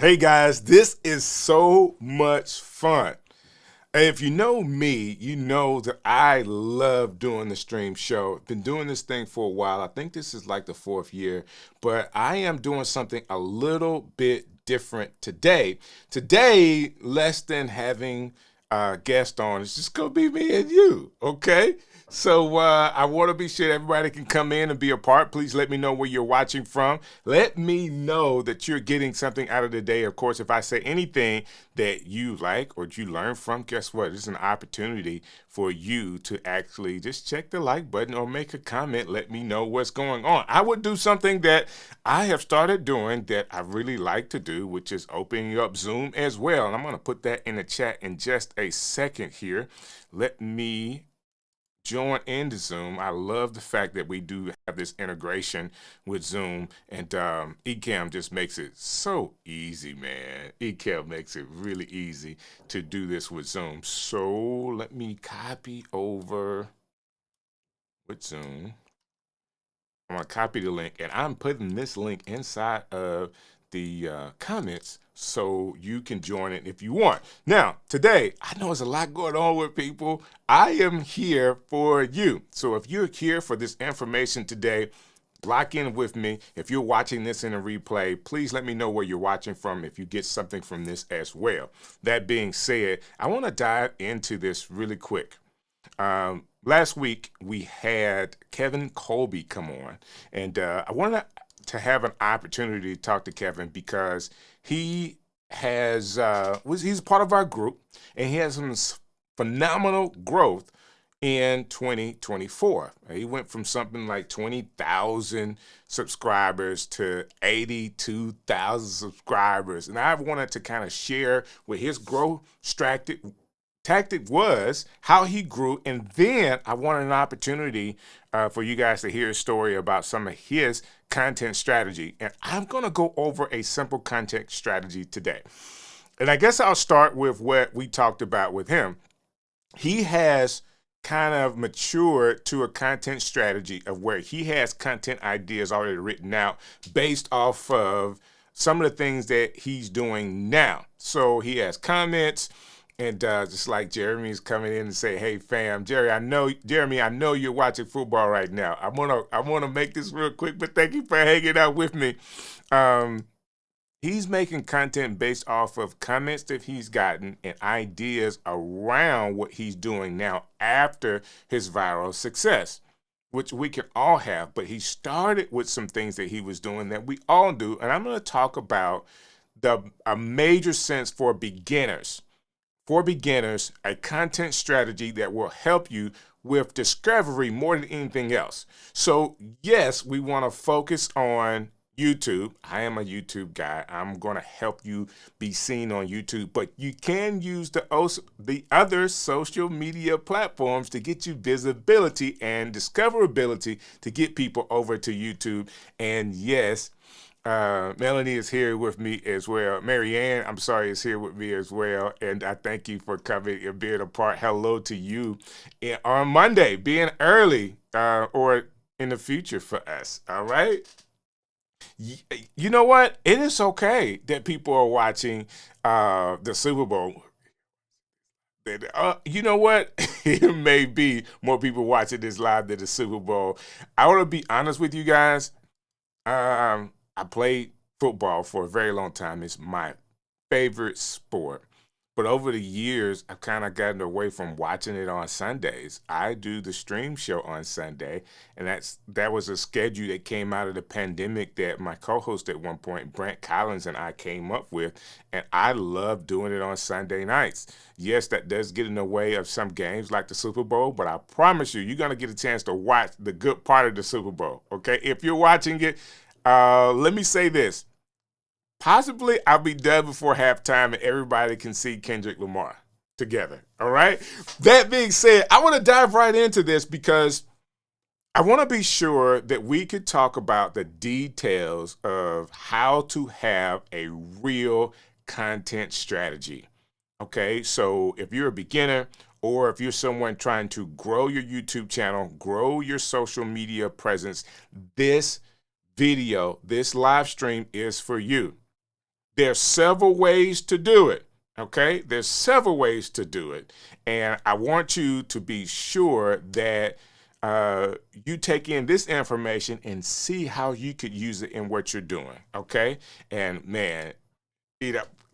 Hey guys, this is so much fun. And if you know me, you know that I love doing the stream show. I've been doing this thing for a while. I think this is like the fourth year, but I am doing something a little bit different today. Today, less than having a guest on, it's just gonna be me and you, okay? So I want to be sure everybody can come in and be a part. Please let me know where you're watching from. Let me know that you're getting something out of the day. Of course, if I say anything that you like or you learn from, guess what? It's an opportunity for you to actually just check the like button or make a comment. Let me know what's going on. I would do something that I have started doing that I really like to do, which is opening up Zoom as well. And I'm going to put that in the chat in just a second here. Let me join into Zoom. I love the fact that we do have this integration with Zoom, and Ecamm just makes it so easy, man. Ecamm makes it really easy to do this with Zoom. So let me copy over with Zoom. I'm going to copy the link, and I'm putting this link inside of the comments so you can join it if you want. Now, today, I know there's a lot going on with people. I am here for you. So if you're here for this information today, lock in with me. If you're watching this in a replay, please let me know where you're watching from if you get something from this as well. That being said, I want to dive into this really quick. Last week, we had Kevin Colby come on, and I wanted to have an opportunity to talk to Kevin because he has he's part of our group, and he has some phenomenal growth in 2024. He went from something like 20,000 subscribers to 82,000 subscribers, and I wanted to kind of share what his growth tactic was, how he grew, and then I wanted an opportunity for you guys to hear a story about some of his content strategy. And I'm going to go over a simple content strategy today. And I guess I'll start with what we talked about with him. He has kind of matured to a content strategy of where he has content ideas already written out based off of some of the things that he's doing now. So he has comments. And just like Jeremy's coming in and say, "Hey fam, Jeremy, I know you're watching football right now. I wanna make this real quick, but thank you for hanging out with me." He's making content based off of comments that he's gotten and ideas around what he's doing now after his viral success, which we can all have. But he started with some things that he was doing that we all do, and I'm going to talk about a major sense for beginners. For beginners, a content strategy that will help you with discovery more than anything else. So yes, we want to focus on YouTube. I am a YouTube guy. I'm going to help you be seen on YouTube, but you can use the other social media platforms to get you visibility and discoverability to get people over to YouTube. And yes, Melanie is here with me as well. Marianne, I'm sorry, is here with me as well. And I thank you for coming and being a part. Hello to you on Monday, being early or in the future for us. All right. You know what? It is okay that people are watching the Super Bowl. You know what? It may be more people watching this live than the Super Bowl. I want to be honest with you guys. I played football for a very long time. It's my favorite sport. But over the years, I've kind of gotten away from watching it on Sundays. I do the stream show on Sunday, and that was a schedule that came out of the pandemic that my co-host at one point, Brent Collins, and I came up with, and I love doing it on Sunday nights. Yes, that does get in the way of some games like the Super Bowl, but I promise you, you're going to get a chance to watch the good part of the Super Bowl, okay? If you're watching it, let me say this. Possibly I'll be done before halftime and everybody can see Kendrick Lamar together, all right? That being said, I want to dive right into this because I want to be sure that we could talk about the details of how to have a real content strategy, okay? So if you're a beginner or if you're someone trying to grow your YouTube channel, grow your social media presence, this video, this live stream is for you. There's several ways to do it. Okay, there's several ways to do it, and I want you to be sure that you take in this information and see how you could use it in what you're doing. Okay, and man,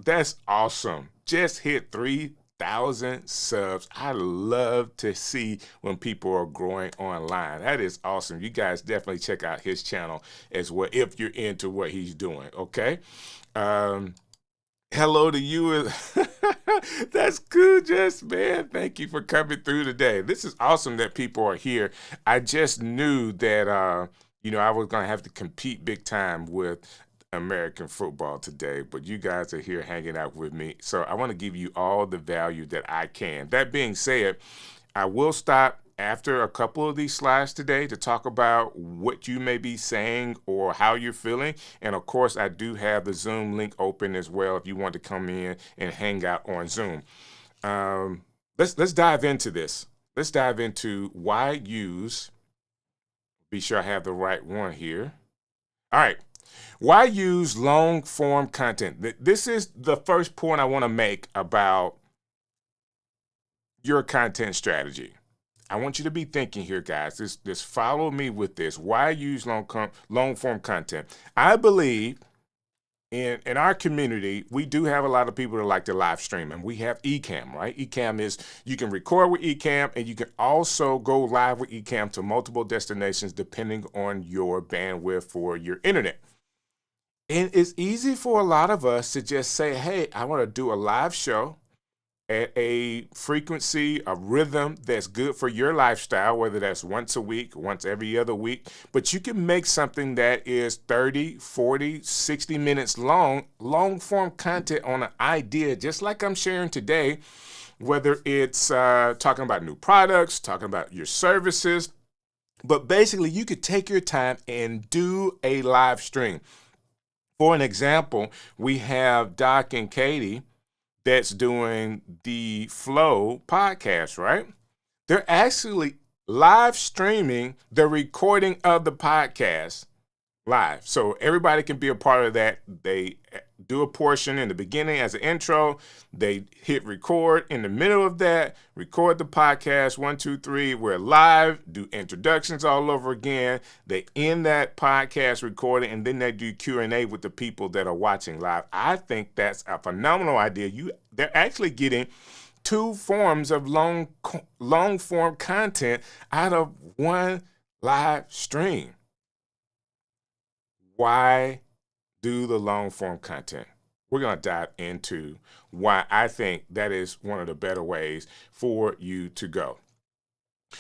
that's awesome. Just hit 3,000 subs. I love to see when people are growing online. That is awesome. You guys definitely check out his channel as well if you're into what he's doing. Okay. Hello to you. That's good, Jess, man. Thank you for coming through today. This is awesome that people are here. I just knew that, I was going to have to compete big time with American football today, but you guys are here hanging out with me. So I want to give you all the value that I can. That being said, I will stop after a couple of these slides today to talk about what you may be saying or how you're feeling. And of course, I do have the Zoom link open as well if you want to come in and hang out on Zoom. Let's dive into this. Let's dive into why use. Be sure I have the right one here. All right. Why use long form content? This is the first point I want to make about your content strategy. I want you to be thinking here, guys. Just follow me with this. Why use long form content? I believe in our community, we do have a lot of people that like to live stream, and we have Ecamm, right? Ecamm is, you can record with Ecamm, and you can also go live with Ecamm to multiple destinations depending on your bandwidth for your internet. And it's easy for a lot of us to just say, hey, I want to do a live show at a frequency, a rhythm that's good for your lifestyle, whether that's once a week, once every other week. But you can make something that is 30, 40, 60 minutes long form content on an idea, just like I'm sharing today, whether it's talking about new products, talking about your services. But basically, you could take your time and do a live stream. For an example, we have Doc and Katie that's doing the Flow podcast, right? They're actually live streaming the recording of the podcast live. So everybody can be a part of that. They do a portion in the beginning as an intro. They hit record in the middle of that, record the podcast, 1, 2, 3. We're live, do introductions all over again. They end that podcast recording, and then they do Q&A with the people that are watching live. I think that's a phenomenal idea. They're actually getting 2 forms of long form content out of one live stream. Why do the long form content? We're going to dive into why I think that is one of the better ways for you to go.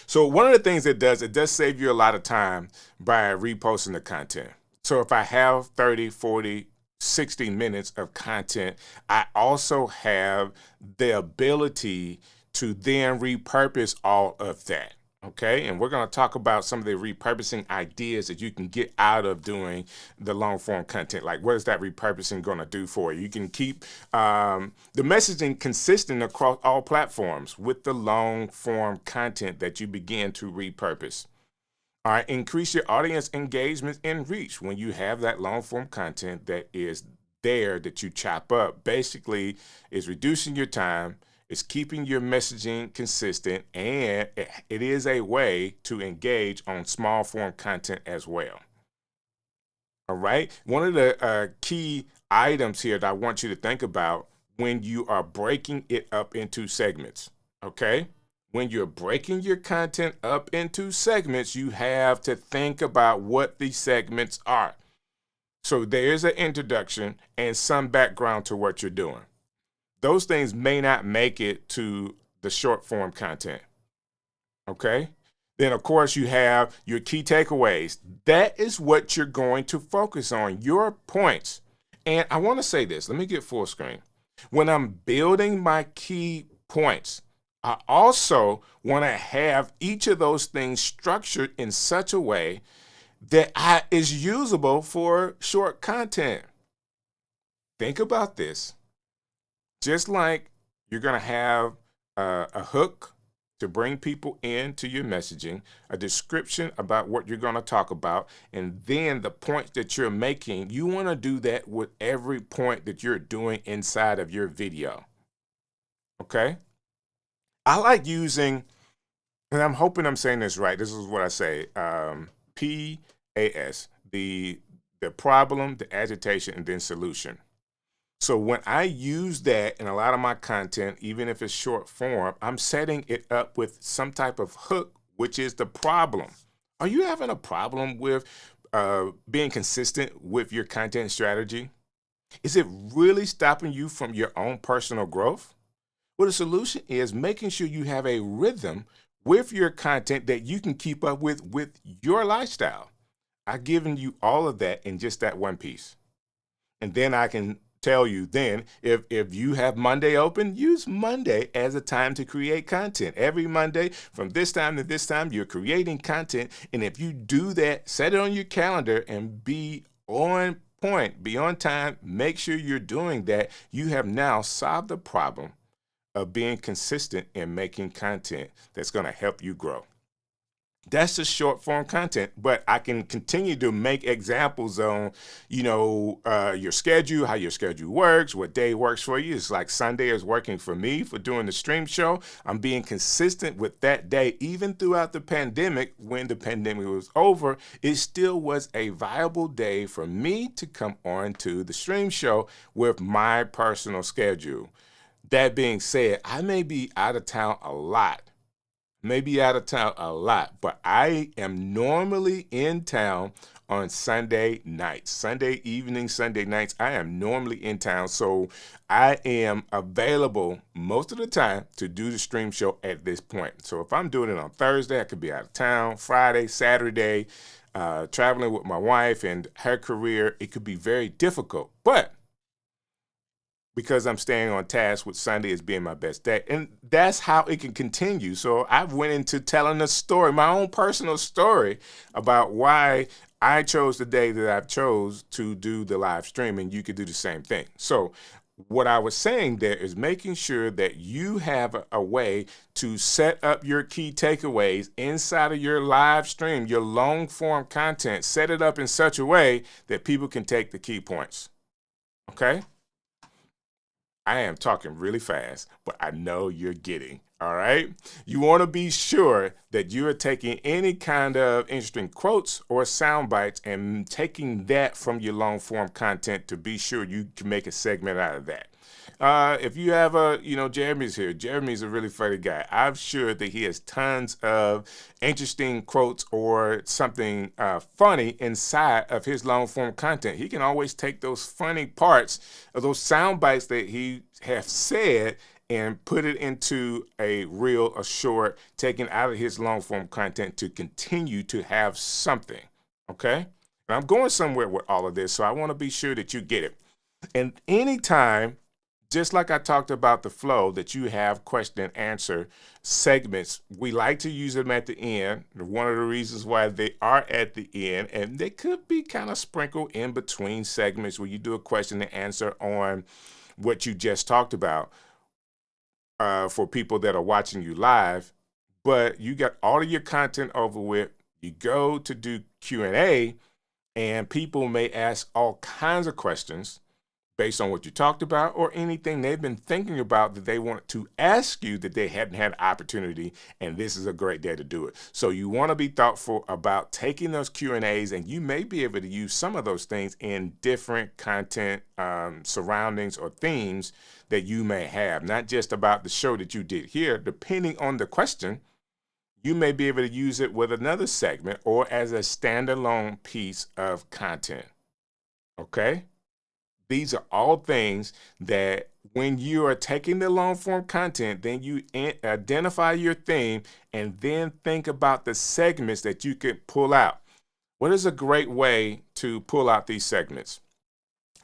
So one of the things it does save you a lot of time by reposting the content. So if I have 30, 40, 60 minutes of content, I also have the ability to then repurpose all of that. Okay, and we're going to talk about some of the repurposing ideas that you can get out of doing the long form content. Like, what is that repurposing going to do for you? You can keep the messaging consistent across all platforms with the long form content that you begin to repurpose. All right, increase your audience engagement and reach when you have that long form content that is there that you chop up. Basically, is reducing your time. It's keeping your messaging consistent, and it is a way to engage on small form content as well. All right. One of the key items here that I want you to think about when you are breaking it up into segments. Okay. When you're breaking your content up into segments, you have to think about what these segments are. So there's an introduction and some background to what you're doing. Those things may not make it to the short form content. Okay. Then, of course, you have your key takeaways. That is what you're going to focus on, your points. And I want to say this. Let me get full screen. When I'm building my key points, I also want to have each of those things structured in such a way that is usable for short content. Think about this. Just like you're going to have a hook to bring people into your messaging, a description about what you're going to talk about, and then the points that you're making. You want to do that with every point that you're doing inside of your video. Okay? I like using, and I'm hoping I'm saying this right. This is what I say. PAS, the problem, the agitation, and then solution. So when I use that in a lot of my content, even if it's short form, I'm setting it up with some type of hook, which is the problem. Are you having a problem with being consistent with your content strategy? Is it really stopping you from your own personal growth? Well, the solution is making sure you have a rhythm with your content that you can keep up with your lifestyle. I've given you all of that in just that one piece. And then I can tell you then, if you have Monday open, use Monday as a time to create content. Every Monday from this time to this time, you're creating content. And if you do that, set it on your calendar and be on point, be on time, make sure you're doing that. You have now solved the problem of being consistent in making content that's going to help you grow. That's the short form content, but I can continue to make examples on, your schedule, how your schedule works, what day works for you. It's like Sunday is working for me for doing the stream show. I'm being consistent with that day, even throughout the pandemic. When the pandemic was over, it still was a viable day for me to come on to the stream show with my personal schedule. That being said, I may be out of town a lot. But I am normally in town on Sunday nights, Sunday evenings, Sunday nights. I am normally in town, so I am available most of the time to do the stream show at this point. So if I'm doing it on Thursday, I could be out of town. Friday, Saturday, traveling with my wife and her career, it could be very difficult. But because I'm staying on task with Sunday as being my best day. And that's how it can continue. So I went into telling a story, my own personal story about why I chose the day that I chose to do the live stream, and you could do the same thing. So what I was saying there is making sure that you have a way to set up your key takeaways inside of your live stream, your long form content, set it up in such a way that people can take the key points. Okay? I am talking really fast, but I know you're getting, all right? You want to be sure that you are taking any kind of interesting quotes or sound bites and taking that from your long form content to be sure you can make a segment out of that. If you have Jeremy's here. Jeremy's a really funny guy. I'm sure that he has tons of interesting quotes or something funny inside of his long form content. He can always take those funny parts of those sound bites that he has said and put it into a reel, a short, taken out of his long form content to continue to have something. Okay? And I'm going somewhere with all of this, so I want to be sure that you get it. And anytime, just like I talked about the flow, that you have question and answer segments, we like to use them at the end. One of the reasons why they are at the end, and they could be kind of sprinkled in between segments where you do a question and answer on what you just talked about for people that are watching you live. But you got all of your content over with. You go to do Q&A, and people may ask all kinds of questions based on what you talked about or anything they've been thinking about that they want to ask you that they hadn't had opportunity, and this is a great day to do it. So you want to be thoughtful about taking those Q&As, and you may be able to use some of those things in different content surroundings or themes that you may have, not just about the show that you did here. Depending on the question, you may be able to use it with another segment or as a standalone piece of content. Okay? These are all things that when you are taking the long form content, then you identify your theme and then think about the segments that you could pull out. What is a great way to pull out these segments?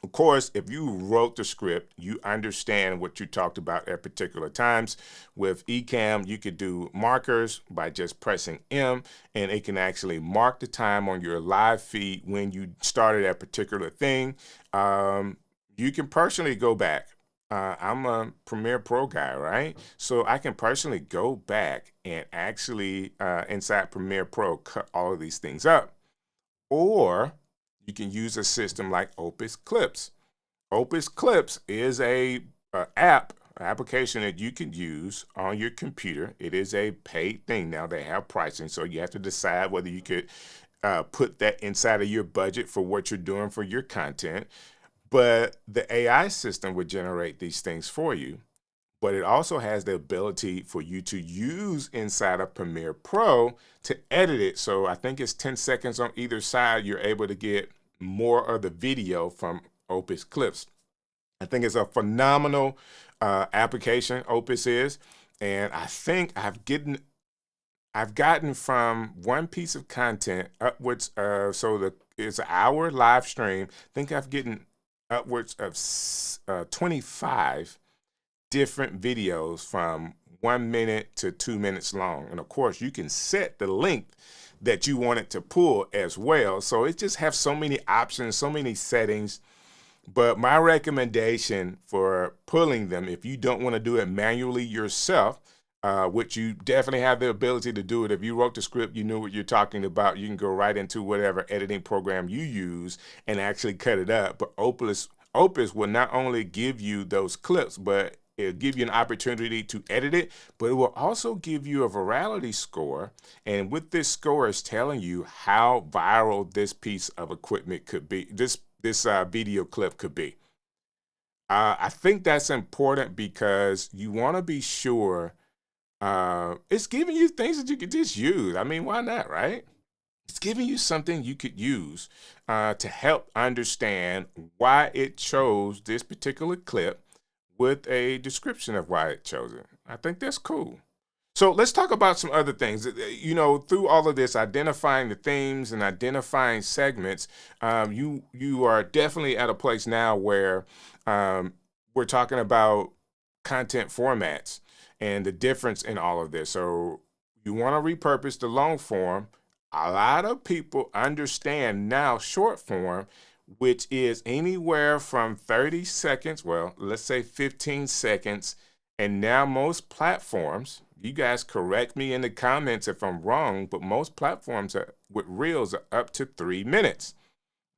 Of course, if you wrote the script, you understand what you talked about at particular times. With Ecamm, you could do markers by just pressing M, and it can actually mark the time on your live feed when you started that particular thing. You can personally go back I'm a Premiere Pro guy, right? So I can personally go back and actually inside Premiere Pro cut all of these things up. Or you can use a system like Opus Clips. Opus Clips is a application that you can use on your computer. It is a paid thing. Now they have pricing, so you have to decide whether you could put that inside of your budget for what you're doing for your content. But the AI system would generate these things for you. But it also has the ability for you to use inside of Premiere Pro to edit it. So I think it's 10 seconds on either side. You're able to get more of the video from Opus Clips. I think it's a phenomenal application, Opus is. And I think I've gotten from one piece of content upwards of, it's an hour live stream. I think I've gotten upwards of 25 different videos from 1 minute to 2 minutes long. And of course, you can set the length that you want it to pull as well. So it just has so many options, so many settings. But my recommendation for pulling them, if you don't want to do it manually yourself, which you definitely have the ability to do it. If you wrote the script, you knew what you're talking about, you can go right into whatever editing program you use and actually cut it up. But Opus will not only give you those clips, but it'll give you an opportunity to edit it, but it will also give you a virality score. And with this score is telling you how viral this piece of equipment could be, this video clip could be. I think that's important because you want to be sure it's giving you things that you could just use. I mean, why not, right? It's giving you something you could use to help understand why it chose this particular clip with a description of why it chose it. I think that's cool. So let's talk about some other things. Through all of this, identifying the themes and identifying segments, you are definitely at a place now where we're talking about content formats and the difference in all of this. So you want to repurpose the long form. A lot of people understand now short form, which is anywhere from 30 seconds, well, let's say 15 seconds. And now most platforms, you guys correct me in the comments if I'm wrong, but most platforms with Reels are up to 3 minutes.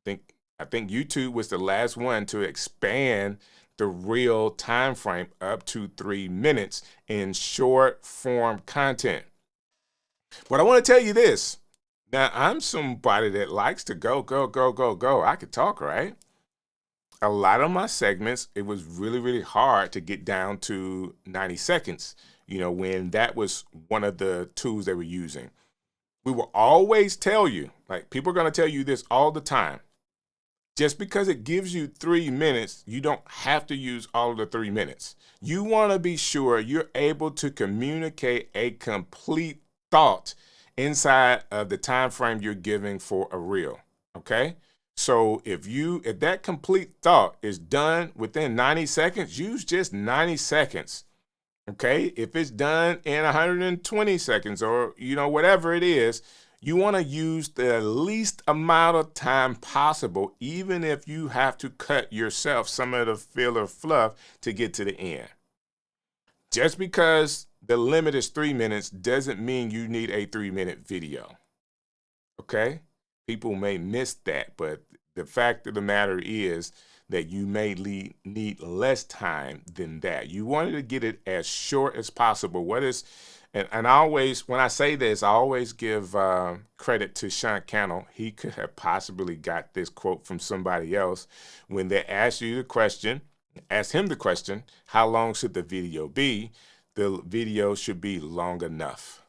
I think YouTube was the last one to expand the Reel time frame up to 3 minutes in short form content. But I want to tell you this. Now, I'm somebody that likes to go. I could talk, right? A lot of my segments, it was really, really hard to get down to 90 seconds, when that was one of the tools they were using. We will always tell you, like people are going to tell you this all the time. Just because it gives you 3 minutes, you don't have to use all of the 3 minutes. You want to be sure you're able to communicate a complete thought inside of the time frame you're giving for a reel. Okay? So if that complete thought is done within 90 seconds, use just 90 seconds. Okay? If it's done in 120 seconds or whatever it is, you want to use the least amount of time possible, even if you have to cut yourself some of the filler fluff to get to the end. Just because the limit is 3 minutes doesn't mean you need a 3-minute video. Okay? People may miss that, but the fact of the matter is that you may need less time than that. You wanted to get it as short as possible. And I always, when I say this, I always give credit to Sean Cannell. He could have possibly got this quote from somebody else when they ask him the question, how long should the video be? The video should be long enough.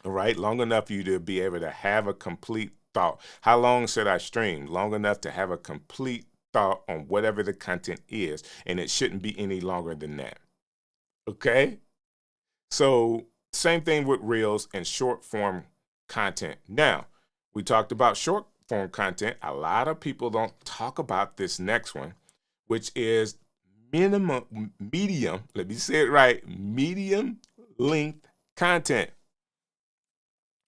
All right, long enough for you to be able to have a complete thought. How long should I stream? Long enough to have a complete thought on whatever the content is, and it shouldn't be any longer than that. Okay? So same thing with Reels and short form content. Now, we talked about short form content. A lot of people don't talk about this next one, which is medium, let me say it right, medium length content.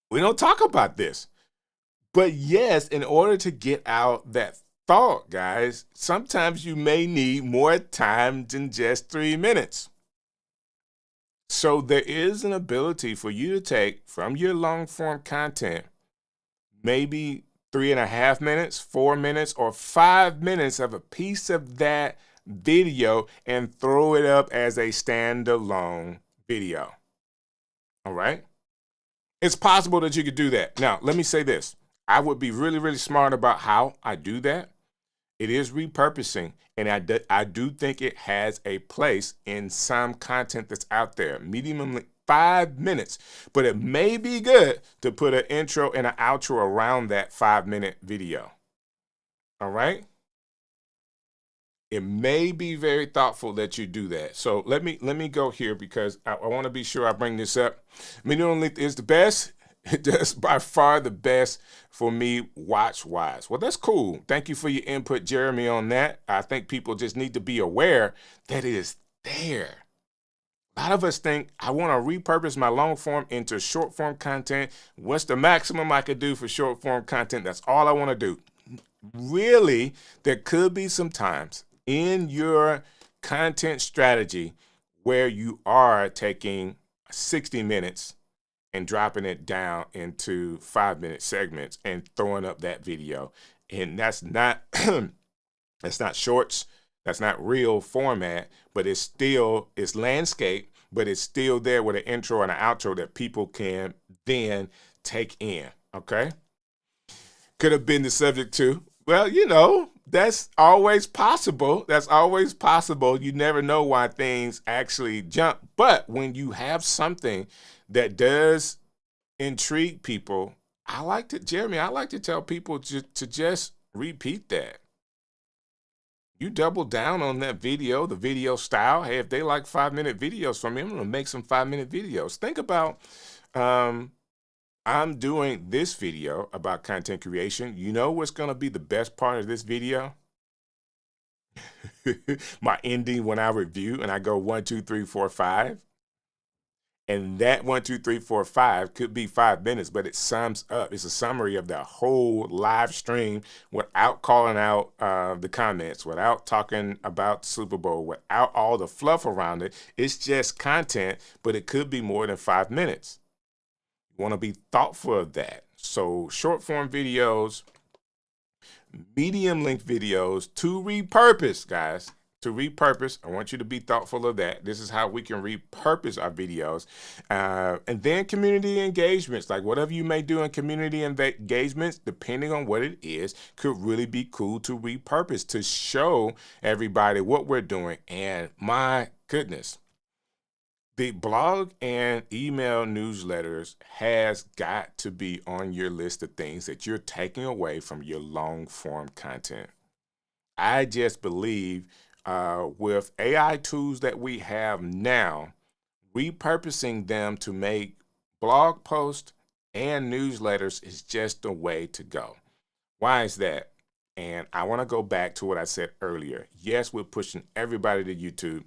We don't talk about this. But yes, in order to get out that thought, guys. Sometimes you may need more time than just 3 minutes. So there is an ability for you to take from your long form content, maybe 3.5 minutes, 4 minutes, or 5 minutes of a piece of that video and throw it up as a standalone video. All right? It's possible that you could do that. Now, let me say this. I would be really, really smart about how I do that. It is repurposing, and I do think it has a place in some content that's out there. Minimum 5 minutes, but it may be good to put an intro and an outro around that 5-minute video. All right? It may be very thoughtful that you do that. So let me go here because I want to be sure I bring this up. Minimum length is the best. It does by far the best for me watch-wise. Well, that's cool. Thank you for your input, Jeremy, on that. I think people just need to be aware that it is there. A lot of us think, I want to repurpose my long form into short form content. What's the maximum I could do for short form content? That's all I want to do. Really, there could be some times in your content strategy where you are taking 60 minutes and dropping it down into 5-minute segments and throwing up that video. And that's not that's not shorts, that's not real format, but it's landscape, but it's still there with an intro and an outro that people can then take in. Okay. Could have been the subject too. Well, that's always possible. That's always possible. You never know why things actually jump. But when you have something that does intrigue people, I like to tell people to just repeat that. You double down on that video, the video style. Hey, if they like 5-minute videos from me, I'm going to make some 5-minute videos. Think about, I'm doing this video about content creation. You know what's going to be the best part of this video? My ending when I review and I go 1, 2, 3, 4, 5. And that 1, 2, 3, 4, 5 could be 5 minutes, but it sums up. It's a summary of the whole live stream without calling out the comments, without talking about Super Bowl, without all the fluff around it. It's just content, but it could be more than 5 minutes. You want to be thoughtful of that. So short form videos, medium length videos to repurpose, guys. To repurpose, I want you to be thoughtful of that. This is how we can repurpose our videos. And then community engagements, like whatever you may do in community engagements, depending on what it is, could really be cool to repurpose to show everybody what we're doing. And my goodness, the blog and email newsletters has got to be on your list of things that you're taking away from your long form content. I just believe with AI tools that we have now, repurposing them to make blog posts and newsletters is just the way to go. Why is that? And I want to go back to what I said earlier. Yes, we're pushing everybody to YouTube.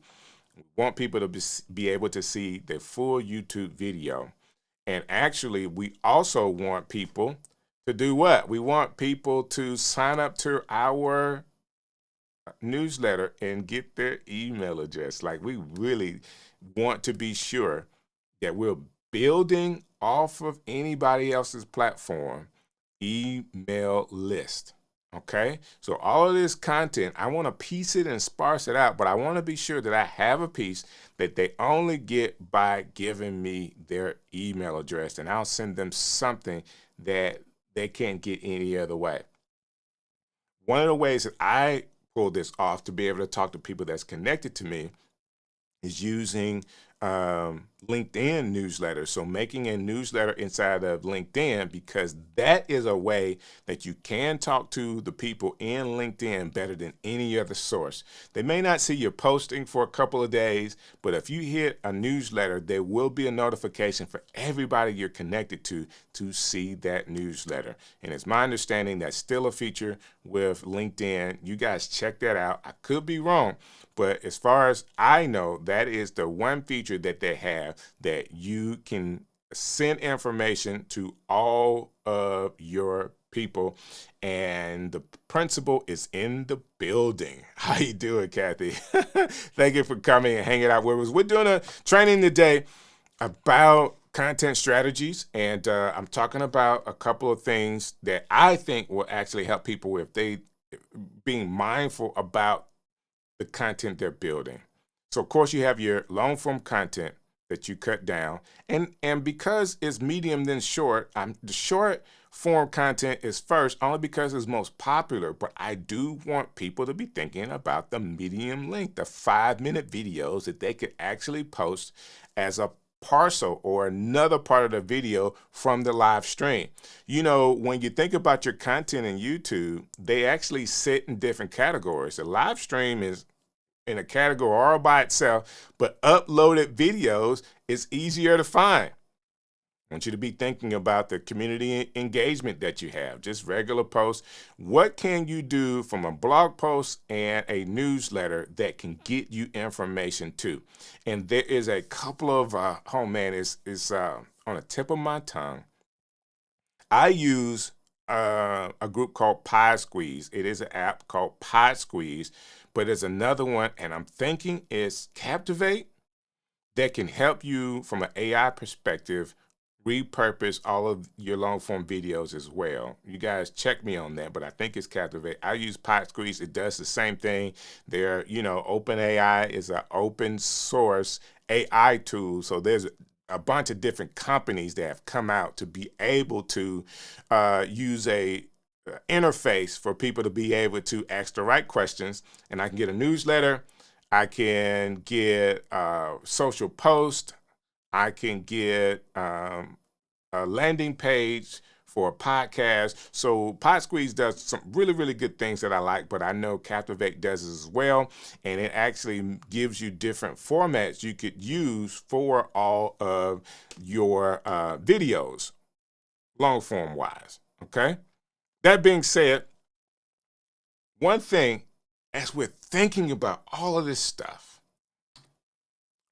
We want people to be able to see the full YouTube video. And actually, we also want people to do what? We want people to sign up to our newsletter and get their email address. Like, we really want to be sure that we're building off of anybody else's platform email list. Okay, so all of this content, I want to piece it and sparse it out, but I want to be sure that I have a piece that they only get by giving me their email address, and I'll send them something that they can't get any other way. One of the ways that I pull this off to be able to talk to people that's connected to me is using LinkedIn newsletters. So making a newsletter inside of LinkedIn, because that is a way that you can talk to the people in LinkedIn better than any other source. They may not see your posting for a couple of days, but if you hit a newsletter, there will be a notification for everybody you're connected to see that newsletter. And it's my understanding that's still a feature with LinkedIn. You guys check that out. I could be wrong, but as far as I know, that is the one feature that they have that you can send information to all of your people, and the principal is in the building. How you doing, Kathy? Thank you for coming and hanging out with us. We're doing a training today about content strategies, and I'm talking about a couple of things that I think will actually help people if they being mindful about the content they're building. So of course you have your long form content that you cut down, and because it's medium then short, the short form content is first only because it's most popular, but I do want people to be thinking about the medium length, the 5-minute videos that they could actually post as a parcel or another part of the video from the live stream. You know, when you think about your content in YouTube, they actually sit in different categories. The live stream is in a category all by itself, but uploaded videos is easier to find. I want you to be thinking about the community engagement that you have, just regular posts. What can you do from a blog post and a newsletter that can get you information too? And there is a couple of, oh man, it's on the tip of my tongue. I use a group called Pie Squeeze. It is an app called Pie Squeeze, but there's another one, and I'm thinking it's Captivate, that can help you from an AI perspective repurpose all of your long form videos as well. You guys check me on that, but I think it's Captivate. I use Pie Squeeze. It does the same thing. There, you know, OpenAI is an open source AI tool. So there's a bunch of different companies that have come out to be able to use a interface for people to be able to ask the right questions. And I can get a newsletter. I can get a social post. I can get a landing page for a podcast. So Pod Squeeze does some really, really good things that I like, but I know Captivate does as well. And it actually gives you different formats you could use for all of your videos, long form wise. Okay. That being said, one thing, as we're thinking about all of this stuff,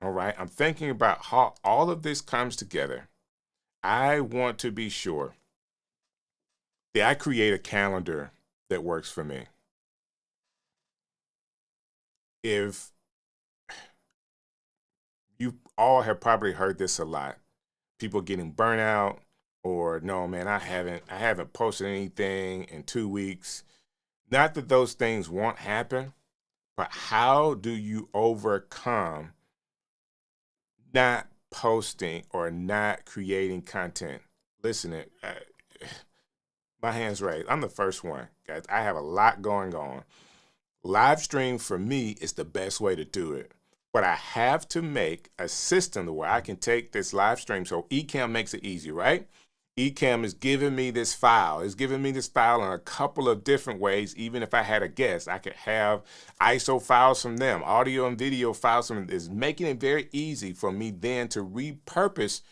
all right, I'm thinking about how all of this comes together. I want to be sure that I create a calendar that works for me. If you all have probably heard this a lot, people getting burnout, or no, man, I haven't posted anything in 2 weeks. Not that those things won't happen, but how do you overcome not posting or not creating content? Listen, my hands raised. I'm the first one, guys. I have a lot going on. Live stream for me is the best way to do it. But I have to make a system where I can take this live stream. So Ecamm makes it easy, right? Ecamm is giving me this file. It's giving me this file in a couple of different ways. Even if I had a guest, I could have ISO files from them, audio and video files from them. It's making it very easy for me then to repurpose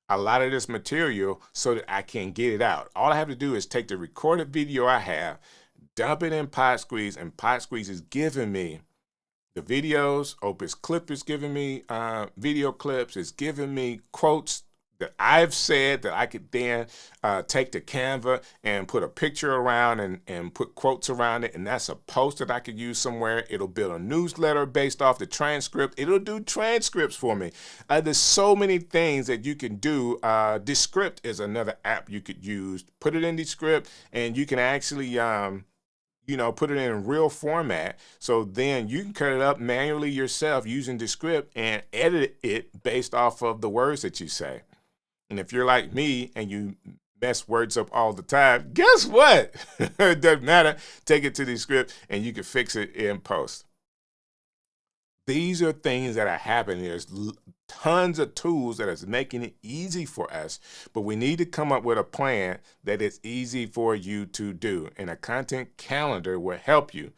a lot of this material so that I can get it out. All I have to do is take the recorded video I have, dump it in Pod Squeeze, and Pod Squeeze is giving me the videos. Opus Clip is giving me video clips. It's giving me quotes that I've said that I could then take to Canva and put a picture around and put quotes around it. And that's a post that I could use somewhere. It'll build a newsletter based off the transcript. It'll do transcripts for me. There's so many things that you can do. Descript is another app you could use. Put it in Descript and you can actually put it in real format. So then you can cut it up manually yourself using Descript and edit it based off of the words that you say. And if you're like me and you mess words up all the time, guess what? It doesn't matter. Take it to Descript and you can fix it in post. These are things that are happening. There's tons of tools that is making it easy for us, but we need to come up with a plan that is easy for you to do. And a content calendar will help you.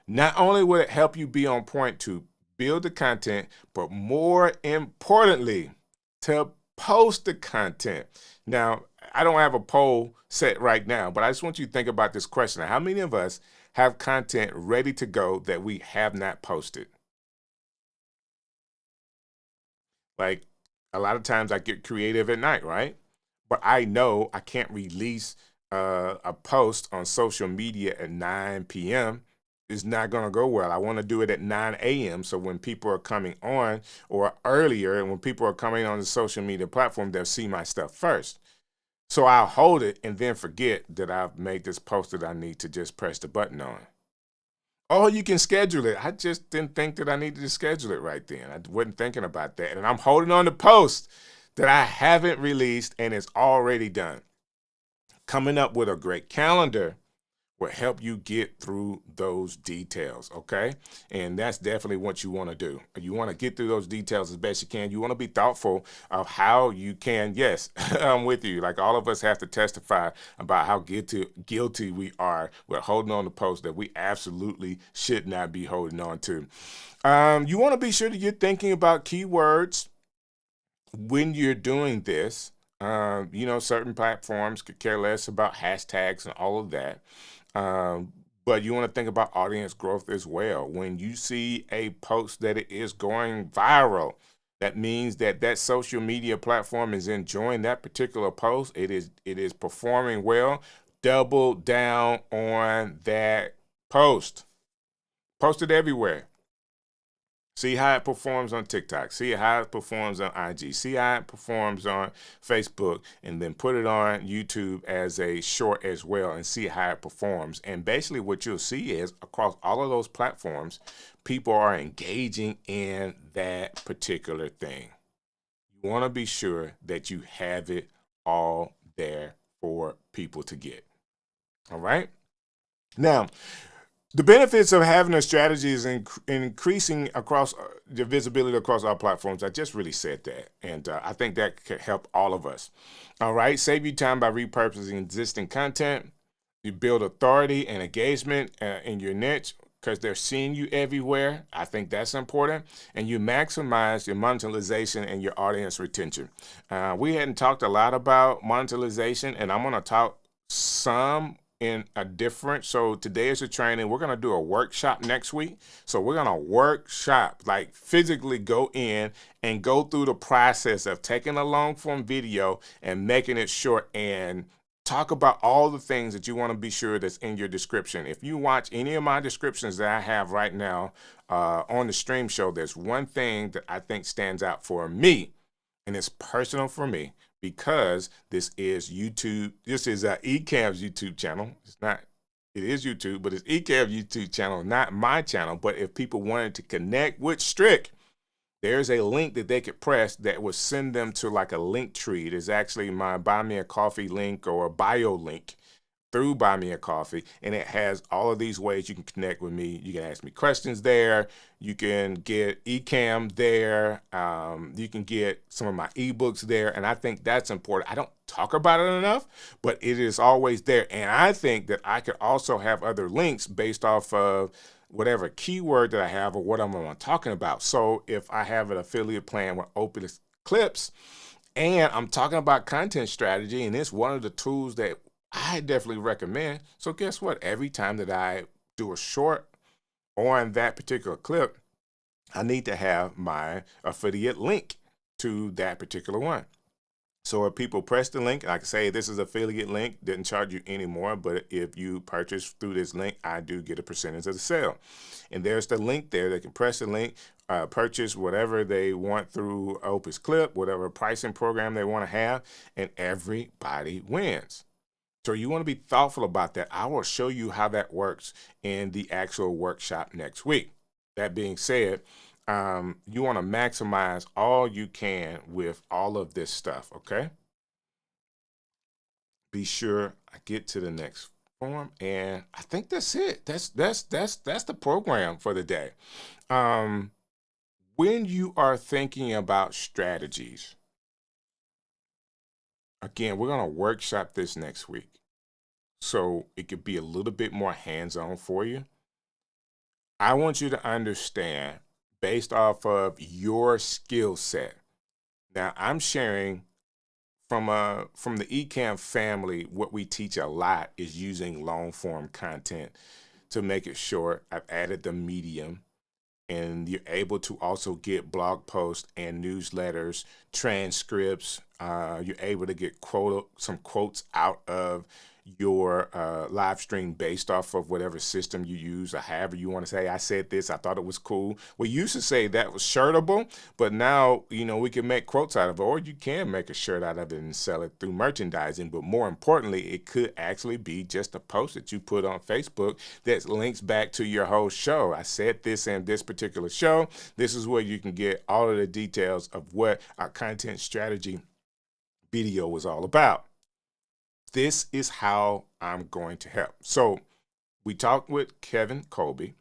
Not only will it help you be on point to build the content, but more importantly, to post the content. Now, I don't have a poll set right now, but I just want you to think about this question. How many of us have content ready to go that we have not posted? Like a lot of times I get creative at night, right? But I know I can't release a post on social media at 9 p.m. is not going to go well. I want to do it at 9 a.m. So when people are coming on, or earlier, and when people are coming on the social media platform, they'll see my stuff first. So I'll hold it and then forget that I've made this post that I need to just press the button on. Oh, you can schedule it. I just didn't think that I needed to schedule it right then. I wasn't thinking about that. And I'm holding on to post that I haven't released and it's already done. Coming up with a great calendar will help you get through those details, okay? And that's definitely what you want to do. You want to get through those details as best you can. You want to be thoughtful of how you can, yes, I'm with you. Like, all of us have to testify about how guilty we are with holding on to posts that we absolutely should not be holding on to. You want to be sure that you're thinking about keywords when you're doing this. Certain platforms could care less about hashtags and all of that. But you want to think about audience growth as well. When you see a post that it is going viral, that means that that social media platform is enjoying that particular post. It is performing well. Double down on that post. Post it everywhere. See how it performs on TikTok. See how it performs on IG. See how it performs on Facebook. And then put it on YouTube as a short as well and see how it performs. And basically what you'll see is across all of those platforms, people are engaging in that particular thing. You want to be sure that you have it all there for people to get. All right? Now, the benefits of having a strategy is increasing across the visibility across our platforms. I just really said that, and I think that could help all of us. All right, save you time by repurposing existing content. You build authority and engagement in your niche because they're seeing you everywhere. I think that's important. And you maximize your monetization and your audience retention. We hadn't talked a lot about monetization, and I'm going to talk some in a different. So today is a training. We're going to do a workshop next week. So we're going to workshop, like physically go in and go through the process of taking a long form video and making it short and talk about all the things that you want to be sure that's in your description. If you watch any of my descriptions that I have right now on the stream show, there's one thing that I think stands out for me, and it's personal for me, because this is YouTube. This is Ecamm's YouTube channel. It is YouTube, but it's Ecamm's YouTube channel, not my channel. But if people wanted to connect with Strick, there's a link that they could press that will send them to like a link tree. It is actually my Buy Me a Coffee link or a bio link through Buy Me a Coffee, and it has all of these ways you can connect with me. You can ask me questions there. You can get Ecamm there. You can get some of my ebooks there, and I think that's important. I don't talk about it enough, but it is always there, and I think that I could also have other links based off of whatever keyword that I have or what I'm talking about. So if I have an affiliate plan with Open Clips, and I'm talking about content strategy, and it's one of the tools that I definitely recommend. So guess what? Every time that I do a short on that particular clip, I need to have my affiliate link to that particular one. So if people press the link, like I say, this is affiliate link, didn't charge you anymore, but if you purchase through this link, I do get a percentage of the sale. And there's the link there. They can press the link, purchase whatever they want through Opus Clip, whatever pricing program they want to have, and everybody wins. So you want to be thoughtful about that. I will show you how that works in the actual workshop next week. That being said, you want to maximize all you can with all of this stuff, okay? Be sure I get to the next form, and I think that's it. That's the program for the day. When you are thinking about strategies, again, we're going to workshop this next week, so it could be a little bit more hands-on for you. I want you to understand, based off of your skill set. Now, I'm sharing from the Ecamm family. What we teach a lot is using long form content to make it short. I've added the medium, and you're able to also get blog posts and newsletters, transcripts, You're able to get some quotes out of your live stream based off of whatever system you use or however you want to say, I said this, I thought it was cool. We used to say that was shareable, but now, we can make quotes out of it, or you can make a shirt out of it and sell it through merchandising. But more importantly, it could actually be just a post that you put on Facebook that links back to your whole show. I said this in this particular show. This is where you can get all of the details of what our content strategy video was all about. This is how I'm going to help. So we talked with Kevin Colby.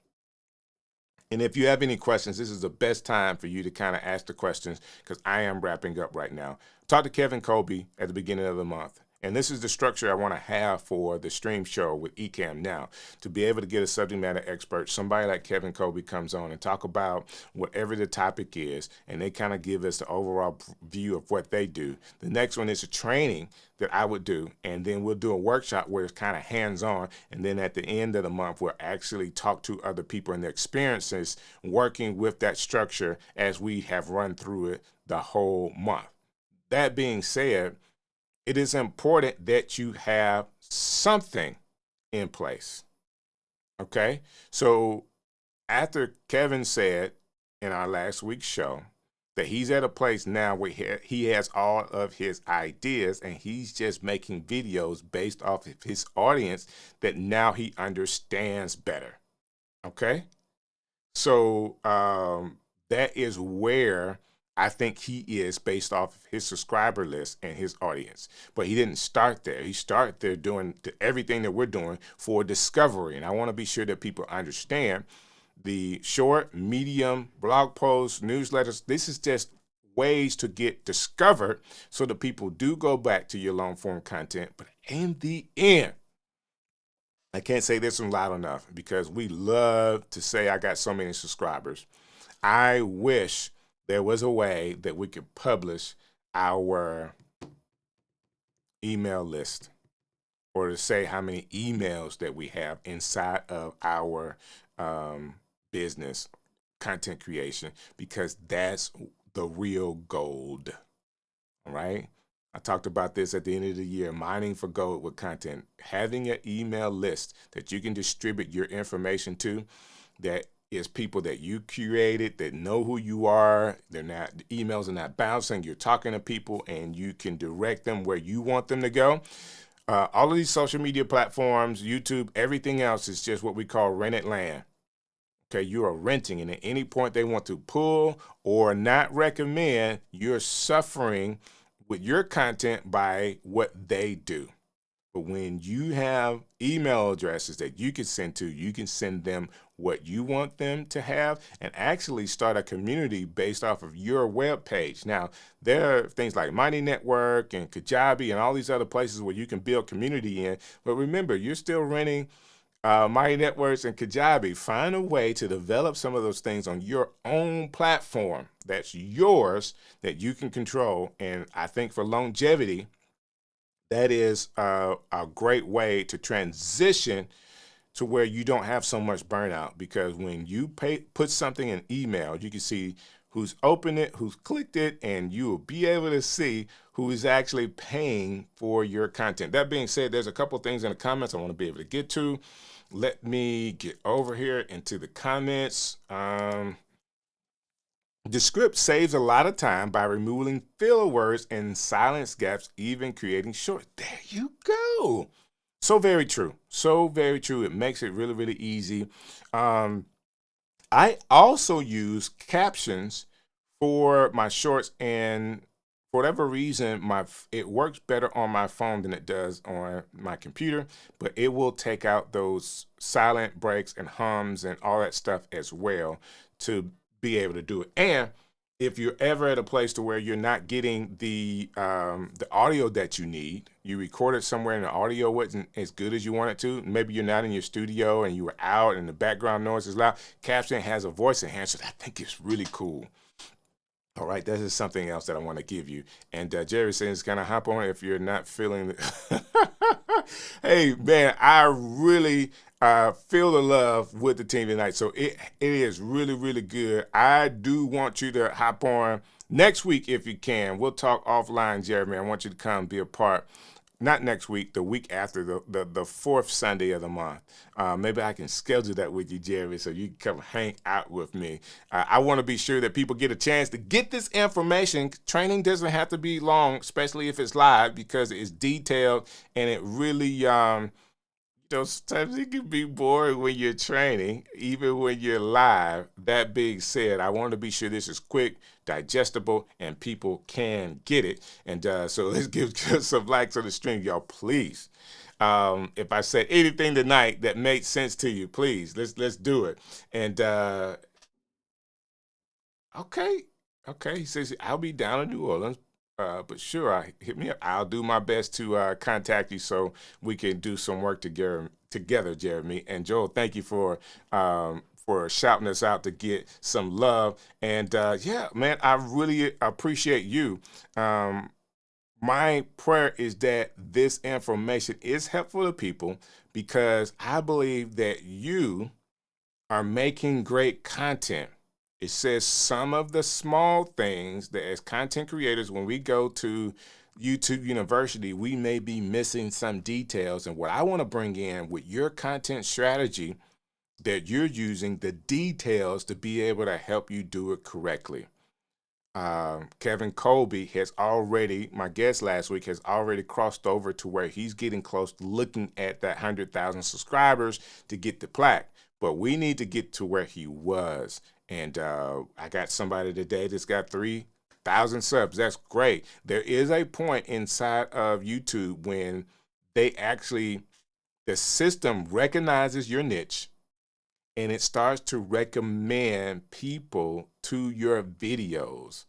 And if you have any questions, this is the best time for you to kind of ask the questions, because I am wrapping up right now. Talk to Kevin Colby at the beginning of the month. And this is the structure I want to have for the stream show with Ecamm now, to be able to get a subject matter expert, somebody like Kevin Colby comes on and talk about whatever the topic is, and they kind of give us the overall view of what they do. The next one is a training that I would do, and then we'll do a workshop where it's kind of hands-on, and then at the end of the month, we'll actually talk to other people and their experiences working with that structure as we have run through it the whole month. That being said, it is important that you have something in place, okay? So after Kevin said in our last week's show that he's at a place now where he has all of his ideas and he's just making videos based off of his audience that now he understands better, okay? So that is where I think he is based off of his subscriber list and his audience. But he didn't start there. He started there doing everything that we're doing for discovery. And I want to be sure that people understand the short, medium, blog posts, newsletters. This is just ways to get discovered so that people do go back to your long form content. But in the end, I can't say this one loud enough, because we love to say I got so many subscribers. I wish there was a way that we could publish our email list, or to say how many emails that we have inside of our business content creation, because that's the real gold. All right. I talked about this at the end of the year, mining for gold with content, having an email list that you can distribute your information to, that is people that you curated, that know who you are. The emails are not bouncing. You're talking to people and you can direct them where you want them to go. All of these social media platforms, YouTube, everything else is just what we call rented land. Okay, you are renting, and at any point they want to pull or not recommend, you're suffering with your content by what they do. But when you have email addresses that you can send to, you can send them what you want them to have and actually start a community based off of your web page. Now, there are things like Mighty Network and Kajabi and all these other places where you can build community in. But remember, you're still renting Mighty Networks and Kajabi. Find a way to develop some of those things on your own platform that's yours, that you can control. And I think for longevity, that is a great way to transition to where you don't have so much burnout, because when you put something in email, you can see who's opened it, who's clicked it, and you will be able to see who is actually paying for your content. That being said, there's a couple things in the comments I want to be able to get to. Let me get over here into the comments. The script saves a lot of time by removing filler words and silence gaps, even creating short. There you go. So very true. So very true. It makes it really, really easy. I also use captions for my shorts, and for whatever reason, it works better on my phone than it does on my computer, but it will take out those silent breaks and hums and all that stuff as well to be able to do it. And if you're ever at a place to where you're not getting the audio that you need, you recorded somewhere and the audio wasn't as good as you want it to, maybe you're not in your studio and you were out and the background noise is loud, Caption has a voice enhancer. I think it's really cool. All right, that is something else that I want to give you. And Jerry says, kind of hop on if you're not feeling it. Hey, man, I really feel the love with the team tonight. So it is really, really good. I do want you to hop on Next week, if you can, we'll talk offline, Jeremy. I want you to come be a part. Not next week, the week after, the fourth Sunday of the month. Maybe I can schedule that with you, Jerry, so you can come hang out with me. I want to be sure that people get a chance to get this information. Training doesn't have to be long, especially if it's live, because it's detailed and it really, sometimes it can be boring when you're training, even when you're live. That being said, I want to be sure this is quick, digestible, and people can get it. And so let's give some likes on the stream, y'all, please. If I said anything tonight that made sense to you, please, let's do it. And okay, he says I'll be down in New Orleans. But sure, hit me up. I'll do my best to contact you so we can do some work together, Jeremy. And Joel, thank you for shouting us out to get some love. And yeah, man, I really appreciate you. My prayer is that this information is helpful to people, because I believe that you are making great content. It says some of the small things that as content creators, when we go to YouTube University, we may be missing some details. And what I want to bring in with your content strategy, that you're using the details to be able to help you do it correctly. Kevin Colby has already, my guest last week, has already crossed over to where he's getting close to looking at that 100,000 subscribers to get the plaque. But we need to get to where he was. And I got somebody today that's got 3,000 subs. That's great. There is a point inside of YouTube when the system recognizes your niche and it starts to recommend people to your videos.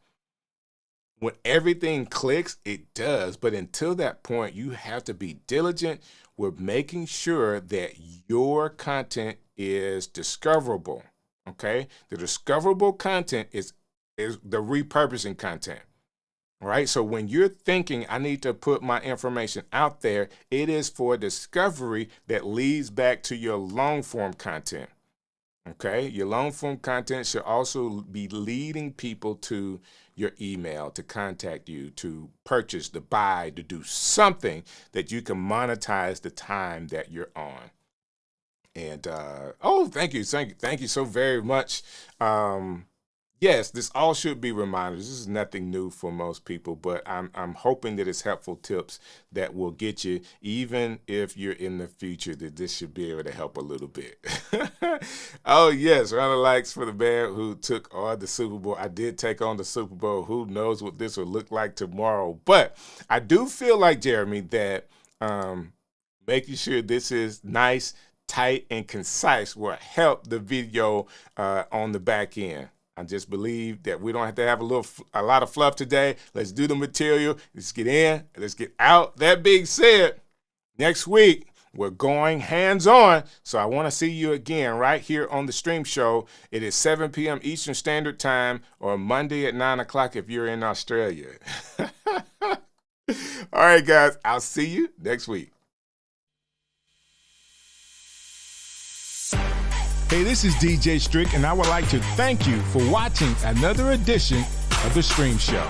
When everything clicks, it does. But until that point, you have to be diligent with making sure that your content is discoverable. Okay, the discoverable content is the repurposing content. All right, so when you're thinking, I need to put my information out there, it is for discovery that leads back to your long form content. Okay, your long form content should also be leading people to your email, to contact you, to purchase, to buy, to do something that you can monetize the time that you're on. And thank you so very much. Yes, this all should be reminders. This is nothing new for most people, but I'm hoping that it's helpful tips that will get you, even if you're in the future, that this should be able to help a little bit. Oh yes, round of likes for the man who took on the Super Bowl. I did take on the Super Bowl. Who knows what this will look like tomorrow? But I do feel like, Jeremy, that making sure this is nice, tight, and concise will help the video on the back end. I just believe that we don't have to have a lot of fluff today. Let's do the material. Let's get in. Let's get out. That being said, next week we're going hands-on. So I want to see you again right here on the stream show. It is 7 p.m. Eastern Standard Time, or Monday at 9 o'clock if you're in Australia. All right, guys. I'll see you next week. Hey, this is DJ Strick, and I would like to thank you for watching another edition of The Stream Show.